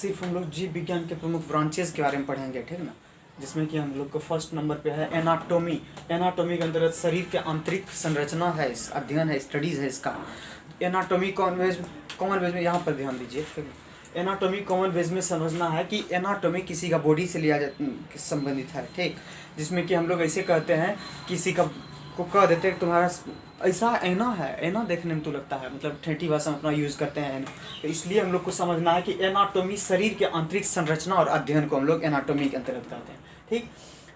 सिर्फ हम लोग जीव विज्ञान के प्रमुख ब्रांचेस के बारे में पढ़ेंगे, ठीक ना, जिसमें कि हम लोग को फर्स्ट नंबर पे है एनाटॉमी। एनाटॉमी के अंतर्गत शरीर के आंतरिक संरचना है, इस अध्ययन है, स्टडीज है इसका। एनाटॉमी कॉमन वेज में यहाँ पर ध्यान दीजिए, ठीक है। एनाटॉमी कॉमन वेज में समझना है कि एनाटॉमी किसी का बॉडी से लिया संबंधित है, ठीक, जिसमें कि हम लोग ऐसे कहते हैं, किसी का को कह देते हैं तुम्हारा ऐसा ऐना है, ऐना देखने में तो लगता है, मतलब ठेठी भाषा में अपना यूज़ करते हैं ऐना। तो इसलिए हम लोग को समझना है कि एनाटॉमी शरीर के आंतरिक संरचना और अध्ययन को हम लोग एनाटॉमी के अंतर्गत कहते हैं, ठीक।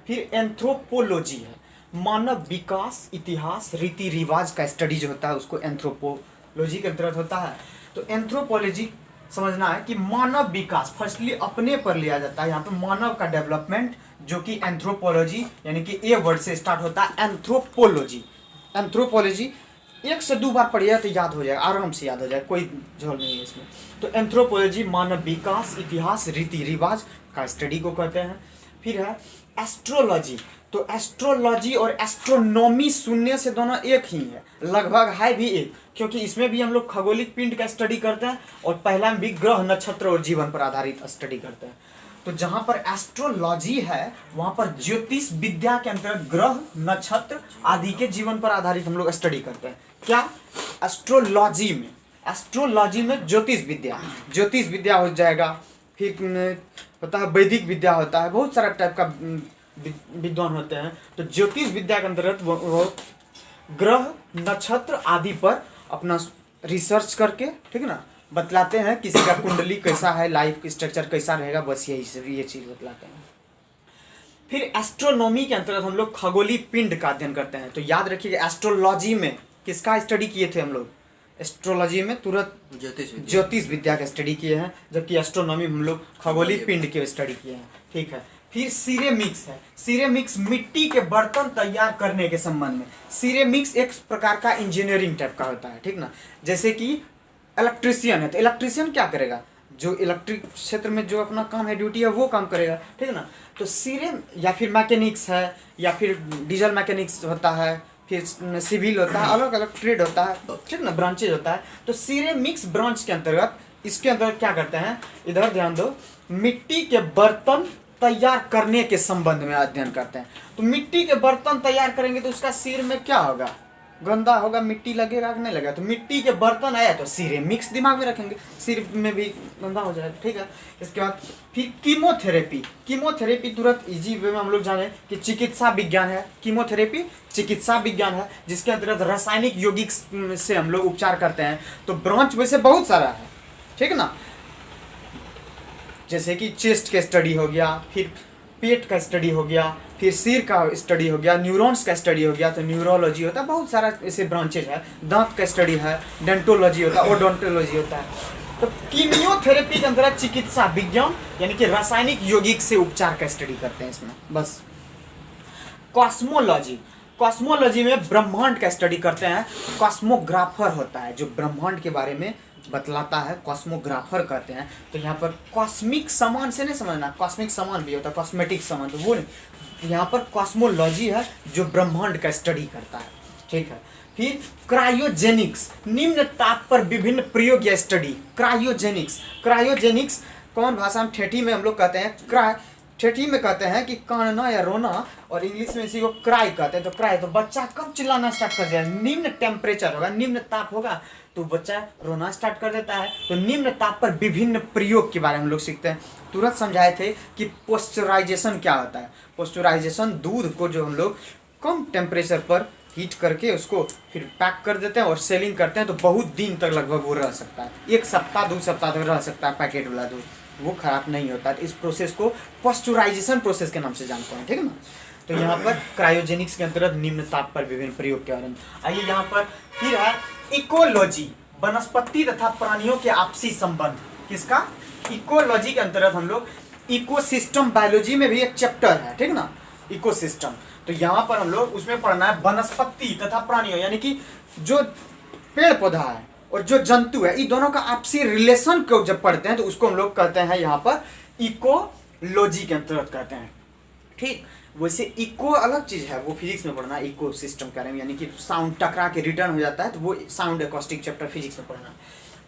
फिर एंथ्रोपोलॉजी है, मानव विकास, इतिहास, रीति रिवाज का स्टडी जो होता है उसको एंथ्रोपोलॉजी के अंतर्गत होता है। तो एंथ्रोपोलॉजी समझना है कि मानव विकास फर्स्टली अपने पर लिया जाता है, यहाँ पे मानव का डेवलपमेंट, जो कि एंथ्रोपोलॉजी यानी कि ए वर्ड से स्टार्ट होता है एंथ्रोपोलॉजी। एंथ्रोपोलॉजी 1 से 2 बार पढ़िए तो याद हो जाएगा, आराम से याद हो जाएगा, कोई झोल नहीं है इसमें। तो एंथ्रोपोलॉजी मानव विकास, इतिहास, रीति रिवाज का स्टडी को कहते हैं। फिर है एस्ट्रोलॉजी। तो एस्ट्रोलॉजी और एस्ट्रोनॉमी सुनने से दोनों एक ही है, लगभग है भी एक, क्योंकि इसमें भी हम लोग खगोलिक पिंड का स्टडी करते हैं और पहला में भी ग्रह, नक्षत्र और जीवन पर आधारित स्टडी करते हैं। तो जहाँ पर एस्ट्रोलॉजी है वहाँ पर ज्योतिष विद्या के अंतर्गत ग्रह, नक्षत्र आदि के जीवन पर आधारित हम लोग स्टडी करते हैं। क्या एस्ट्रोलॉजी में? एस्ट्रोलॉजी में ज्योतिष विद्या हो जाएगा। फिर होता है वैदिक विद्या होता है, बहुत सारा टाइप का विद्वान होते हैं। तो ज्योतिष विद्या के अंतर्गत वो ग्रह, नक्षत्र आदि पर अपना रिसर्च करके, ठीक है ना, बतलाते हैं किसी का कुंडली कैसा है, लाइफ स्ट्रक्चर कैसा रहेगा, बस यही ये चीज़ बतलाते हैं। फिर एस्ट्रोनॉमी के अंतर्गत हम लोग खगोलीय पिंड का अध्ययन करते हैं। तो याद रखिएगा एस्ट्रोलॉजी में किसका स्टडी किए थे हम लोग? एस्ट्रोलॉजी में तुरंत ज्योतिष विद्या का स्टडी किए हैं, जबकि एस्ट्रोनॉमी में हम लोग खगोलीय पिंड के स्टडी किए हैं, ठीक है। फिर सिरेमिक्स है। सिरेमिक्स मिट्टी के बर्तन तैयार करने के संबंध में। सिरेमिक्स एक प्रकार का इंजीनियरिंग टाइप का होता है, ठीक ना। जैसे कि इलेक्ट्रीशियन है, तो इलेक्ट्रीशियन क्या करेगा? जो इलेक्ट्रिक क्षेत्र में जो अपना काम है, ड्यूटी है, वो काम करेगा, ठीक है ना। तो या फिर मैकेनिक्स है, या फिर डीजल मैकेनिक्स होता है, फिर सिविल होता है, अलग अलग ट्रेड होता है, ठीक ना, ब्रांचेज होता है। तो सिरेमिक्स ब्रांच के अंतर्गत इसके अंतर्गत क्या करते हैं, इधर ध्यान दो, मिट्टी के बर्तन तैयार करने के संबंध में अध्ययन करते हैं। तो मिट्टी के बर्तन तैयार करेंगे तो उसका सिर में क्या होगा? गंदा होगा, मिट्टी लगेगा कि नहीं लगेगा? तो मिट्टी के बर्तन आया तो सिरेमिक्स दिमाग में रखेंगे, सिर में भी गंदा हो जाएगा, ठीक है। इसके बाद फिर कीमोथेरेपी। कीमोथेरेपी तुरंत इजी वे में हम लोग जाने कि चिकित्सा विज्ञान है। कीमोथेरेपी चिकित्सा विज्ञान है, जिसके अंतर्गत रासायनिक यौगिक से हम लोग उपचार करते हैं। तो ब्रांच वैसे बहुत सारा है, ठीक है ना, जैसे कि चेस्ट का स्टडी हो गया, फिर पेट का स्टडी हो गया, फिर सिर का स्टडी हो गया, न्यूरॉन्स का स्टडी हो गया, तो न्यूरोलॉजी होता है, बहुत सारा ऐसे ब्रांचेज है। दांत का स्टडी है, डेंटोलॉजी होता है, ओडोंटोलॉजी होता है। तो कीमियोथेरेपी के अंदर चिकित्सा विज्ञान यानी कि रासायनिक यौगिक से उपचार का स्टडी करते हैं इसमें, बस। कॉस्मोलॉजी। कॉस्मोलॉजी में ब्रह्मांड का स्टडी करते हैं। कॉस्मोग्राफर होता है जो ब्रह्मांड के बारे में बतलाता है, कॉस्मोग्राफर कहते हैं। तो यहाँ पर कॉस्मिक सामान से नहीं समझना, कॉस्मिक सामान भी होता है, कॉस्मेटिक सामान, तो वो नहीं। यहाँ पर कॉस्मोलॉजी है जो ब्रह्मांड का स्टडी करता है, ठीक है। फिर क्रायोजेनिक्स, निम्न ताप पर विभिन्न प्रयोग या स्टडी। क्रायोजेनिक्स कौन भाषा में? ठेठी में हम लोग कहते हैं ठेठी में कहते हैं कि कानना या रोना, और इंग्लिश में इसी को क्राई कहते हैं। तो क्राई, तो बच्चा कब चिल्लाना स्टार्ट कर जाए? निम्न टेम्परेचर होगा, निम्न ताप होगा तो बच्चा रोना स्टार्ट कर देता है। तो निम्न ताप पर विभिन्न प्रयोग के बारे में हम लोग सीखते हैं। तुरंत समझाए थे कि पोस्चराइजेशन क्या होता है। पोस्चराइजेशन, दूध को जो हम लोग कम टेम्परेचर पर हीट करके उसको फिर पैक कर देते हैं और सेलिंग करते हैं, तो बहुत दिन तक लगभग वो रह सकता है, 1 सप्ताह 2 सप्ताह तक रह सकता है पैकेट वाला दूध, वो खराब नहीं होता है। इस प्रोसेस को पोस्चराइजेशन प्रोसेस के नाम से जानते हैं, ठीक है ना। तो यहाँ पर क्रायोजेनिक्स के अंतर्गत निम्न ताप पर विभिन्न प्रयोग के बारे में। आइए यहाँ पर फिर है इकोलॉजी, वनस्पति तथा प्राणियों के आपसी संबंध। किसका? इकोलॉजी के अंतर्गत हम लोग इकोसिस्टम बायोलॉजी में भी एक चैप्टर है, ठीक ना, इकोसिस्टम। तो यहाँ पर हम लोग उसमें पढ़ना है वनस्पति तथा प्राणियों, यानी कि जो पेड़ पौधा है और जो जंतु है, इन दोनों का आपसी रिलेशन को जब पढ़ते हैं तो उसको हम लोग कहते हैं यहाँ पर इकोलॉजी के अंतर्गत कहते हैं, ठीक। वैसे इको अलग चीज है, वो फिजिक्स में पढ़ना, इको सिस्टम के बारे में, यानी कि साउंड टकरा के रिटर्न हो जाता है, तो वो साउंड एकॉस्टिक चैप्टर फिजिक्स में पढ़ना।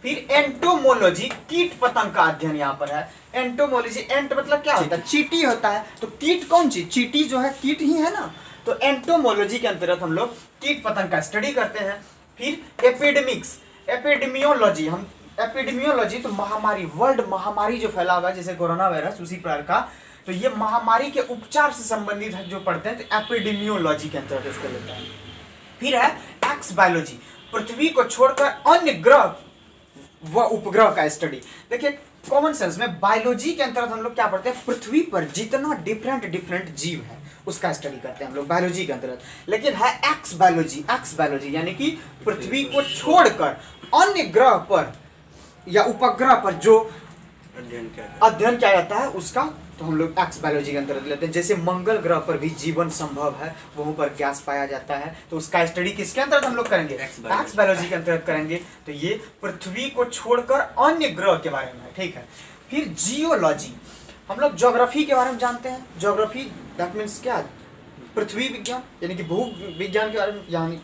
फिर एंटोमोलॉजी, कीट पतंग का अध्ययन यहाँ पर है। एंटोमोलॉजी, एंट मतलब क्या होता है, चींटी होता है, तो कीट कौन सी, चींटी जो है कीट ही है ना। तो एंटोमोलॉजी के अंतर्गत हम लोग कीट पतंग का स्टडी करते हैं। फिर एपिडेमिक्स, एपिडेमियोलॉजी, हम एपिडेमियोलॉजी तो महामारी, वर्ल्ड महामारी जो फैला हुआ है जैसे कोरोना वायरस उसी प्रकार का, तो ये महामारी के उपचार से संबंधित है जो पढ़ते हैं, तो एपिडेमियोलॉजी के अंतर्गत इसको लेते हैं। फिर है एक्स बायोलॉजी, पृथ्वी को छोड़कर अन्य ग्रह व उपग्रह का स्टडी। देखिए कॉमन सेंस में बायोलॉजी के अंतर्गत हम लोग क्या पढ़ते हैं, पृथ्वी पर जितना डिफरेंट जीव है उसका स्टडी करते हैं हम लोग बायोलॉजी के अंतर्गत। लेकिन है एक्स बायोलॉजी यानी कि पृथ्वी को छोड़कर अन्य ग्रह पर या उपग्रह पर जो अध्ययन किया जाता है उसका, तो हम लोग एक्स बायोलॉजी के अंतर्गत लेते हैं। जैसे मंगल ग्रह पर भी जीवन संभव है, वहाँ पर गैस पाया जाता है, तो उसका स्टडी किसके अंतर्गत हम लोग करेंगे, एक्स बायोलॉजी के अंतर्गत करेंगे। तो ये पृथ्वी को छोड़कर अन्य ग्रह के बारे में है, ठीक है। फिर जियोलॉजी, हम लोग ज्योग्राफी के बारे में जानते हैं। ज्योग्राफी दैट मीन्स क्या, पृथ्वी विज्ञान यानी कि भू विज्ञान के बारे में, यानी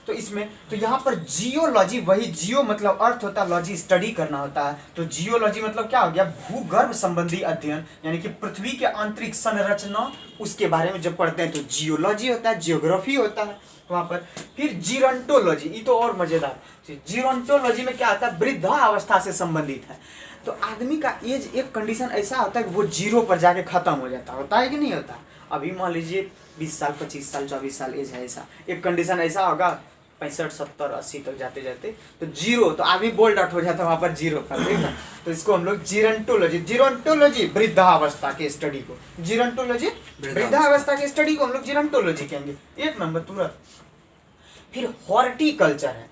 तो इसमें तो यहाँ पर जियोलॉजी, वही जियो मतलब अर्थ होता है, लॉजी स्टडी करना होता है, तो जियोलॉजी मतलब क्या हो गया, भूगर्भ संबंधी अध्ययन, यानी कि पृथ्वी के आंतरिक संरचना उसके बारे में जब पढ़ते हैं तो जियोलॉजी होता है, जियोग्राफी होता है वहाँ पर। फिर जीरोंटोलॉजी, ये तो और मजेदार, जीरोंटोलॉजी में क्या आता है, वृद्धावस्था से संबंधित है। तो आदमी का एज एक कंडीशन ऐसा होता है कि वो जीरो पर जाके खत्म हो जाता होता है कि नहीं होता। अभी मान लीजिए 20 साल 25 साल 24 साल एज है, ऐसा एक कंडीशन ऐसा होगा 65 70 80 तक जाते जाते तो जीरो, तो आदमी बोल्ड आउट हो जाता है वहाँ पर जीरो पर, ठीक है। तो इसको हम लोग जीरोंटोलॉजी वृद्धावस्था के स्टडी को, जीरोंटोलॉजी वृद्धावस्था के स्टडी को हम लोग जीरोंटोलॉजी कहेंगे, एक नंबर तुरंत। फिर हॉर्टिकल्चर है,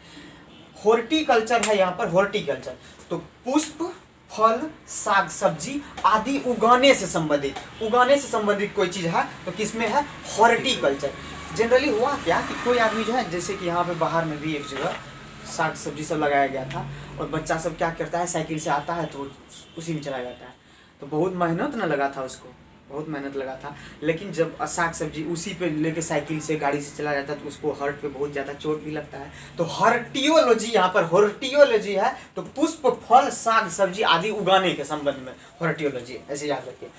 हॉर्टिकल्चर है यहाँ पर, हॉर्टिकल्चर तो पुष्प फल साग सब्जी आदि उगाने से संबंधित कोई चीज है तो किसमें है, हॉर्टिकल्चर। जनरली हुआ क्या कि कोई आदमी जो है, जैसे कि यहाँ पे बाहर में भी एक जगह साग सब्जी सब लगाया गया था और बच्चा सब क्या करता है, साइकिल से आता है तो उसी में चला जाता है, तो बहुत मेहनत न लगा था उसको, बहुत मेहनत लगा था। लेकिन जब साग सब्जी उसी पे लेके साइकिल से गाड़ी से चला जाता है तो उसको हर्ट पे बहुत ज़्यादा चोट भी लगता है। तो हॉर्टियोलॉजी यहाँ पर, हॉर्टियोलॉजी है तो पुष्प फल साग सब्जी आदि उगाने के संबंध में हॉर्टियोलॉजी, ऐसे याद रखिए।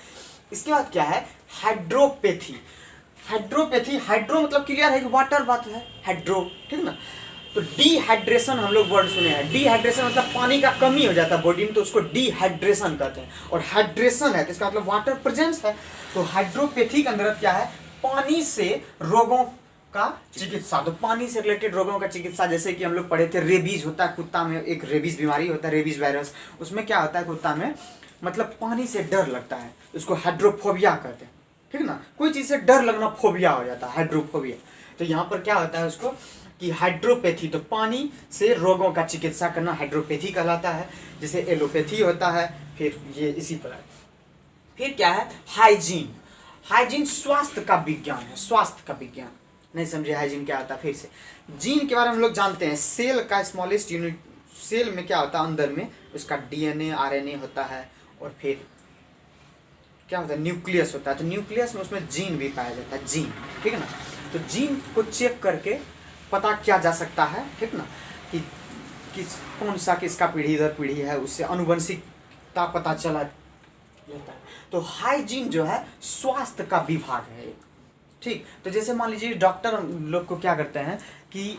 इसके बाद क्या है, हाइड्रोपैथी। हाइड्रो मतलब क्लियर है कि वाटर बात है, हाइड्रो, ठीक ना। तो डिहाइड्रेशन हम लोग वर्ड सुने हैं, डिहाइड्रेशन मतलब पानी का कमी हो जाता है बॉडी में, तो उसको डिहाइड्रेशन कहते हैं। और हाइड्रेशन है तो इसका मतलब वाटर प्रेजेंस है। तो हाइड्रोपैथी के अंदर क्या है, पानी से रोगों का चिकित्सा, तो पानी से रिलेटेड रोगों का चिकित्सा, जैसे कि हम लोग पढ़े थे रेबीज होता है कुत्ता में, एक रेबीज बीमारी होता है, रेबीज वायरस, उसमें क्या होता है कुत्ता में, मतलब पानी से डर लगता है, उसको हाइड्रोफोबिया कहते हैं, ठीक ना। कोई चीज़ से डर लगना फोबिया हो जाता है, हाइड्रोफोबिया। तो यहाँ पर क्या होता है उसको कि हाइड्रोपैथी, तो पानी से रोगों का चिकित्सा करना हाइड्रोपैथी कहलाता है, जैसे एलोपैथी होता है। फिर ये इसी प्रकार। फिर क्या है, हाइजीन स्वास्थ्य का विज्ञान है, स्वास्थ्य का विज्ञान। नहीं समझे हाइजीन क्या होता है, फिर से जीन के बारे में हम लोग जानते हैं, सेल का स्मॉलेस्ट यूनिट, सेल में क्या होता है, अंदर में उसका DNA RNA होता है, और फिर क्या होता है, न्यूक्लियस होता है, तो न्यूक्लियस में उसमें जीन भी पाया जाता है, जीन, ठीक है ना। तो जीन को चेक करके पता किया जा सकता है, ठीक ना, कि किस कौन सा किसका पीढ़ी दर पीढ़ी है, उससे अनुवंशिकता पता चला जाता है। तो हाइजीन जो है स्वास्थ्य का विभाग है, ठीक। तो जैसे मान लीजिए डॉक्टर लोग को क्या करते हैं कि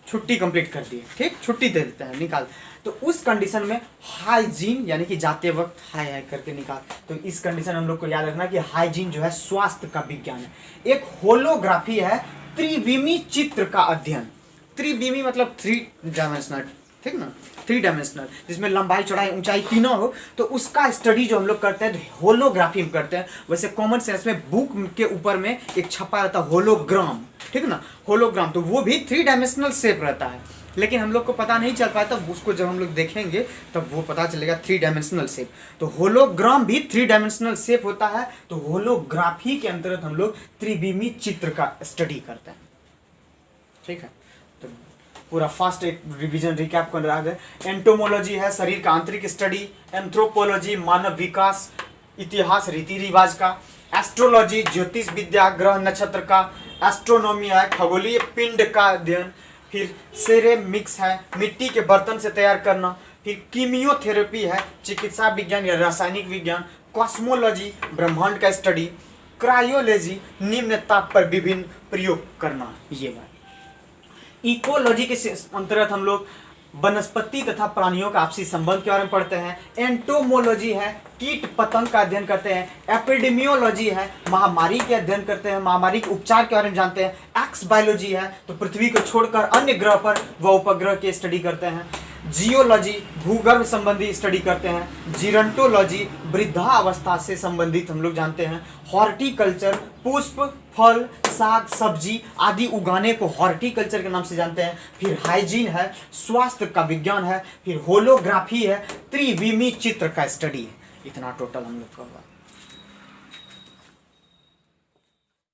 छुट्टी कंप्लीट कर दी, ठीक, छुट्टी दे देते हैं, निकाल, तो उस कंडीशन में हाइजीन यानी कि जाते वक्त हाय करके निकाल, तो इस कंडीशन हम लोग को याद रखना कि हाइजीन जो है स्वास्थ्य का विज्ञान है। एक होलोग्राफी है, त्रिविमी चित्र का अध्ययन, त्रिविमी मतलब 3 डायमेंशनल, ठीक ना, 3 डायमेंशनल, जिसमें लंबाई चौड़ाई ऊंचाई तीनों हो, तो उसका स्टडी जो हम लोग करते हैं तो होलोग्राफी में करते हैं। वैसे कॉमन सेंस में बुक के ऊपर में एक छपा रहता है होलोग्राम, ठीक ना, होलोग्राम, तो वो भी 3 डायमेंशनल शेप रहता है, लेकिन हम लोग को पता नहीं चल पाता, उसको जब हम लोग देखेंगे तब वो पता चलेगा 3 डायमेंशनल शेप। तो होलोग्राम भी 3 डायमेंशनल शेप होता है, तो होलोग्राफी के अंतर्गत हम लोग त्रिविमी चित्र का स्टडी करते हैं, ठीक है। तो पूरा फास्ट एक रिवीजन रिकैप कर रहा है। एंटोमोलॉजी है शरीर का आंतरिक स्टडी, एंथ्रोपोलॉजी मानव विकास इतिहास रीति रिवाज का, एस्ट्रोलॉजी ज्योतिष विद्या ग्रह नक्षत्र का, एस्ट्रोनॉमी है खगोलीय पिंड का अध्ययन, फिर सेरेमिक्स है मिट्टी के बर्तन से तैयार करना, फिर कीमियोथेरेपी है, चिकित्सा विज्ञान या रासायनिक विज्ञान। कॉस्मोलॉजी, ब्रह्मांड का स्टडी। क्रायोलॉजी, निम्न ताप पर विभिन्न प्रयोग करना। ये बात। इकोलॉजी के अंतर्गत हम लोग वनस्पति तथा प्राणियों का आपसी संबंध के बारे में पढ़ते हैं। एंटोमोलॉजी है, कीट पतंग का अध्ययन करते हैं। एपिडेमियोलॉजी है, महामारी के अध्ययन करते हैं, महामारी के उपचार के बारे में जानते हैं। एक्स बायोलॉजी है, तो पृथ्वी को छोड़कर अन्य ग्रह पर व उपग्रह की स्टडी करते हैं। जियोलॉजी, भूगर्भ संबंधी स्टडी करते हैं। जीरंटोलॉजी, वृद्धावस्था से संबंधित हम लोग जानते हैं। हॉर्टिकल्चर, पुष्प, फल, साग, सब्जी आदि उगाने को हॉर्टिकल्चर के नाम से जानते हैं। फिर हाइजीन है, स्वास्थ्य का विज्ञान है। फिर होलोग्राफी है, त्रिविमी चित्र का स्टडी है। इतना टोटल हम लोग का हुआ।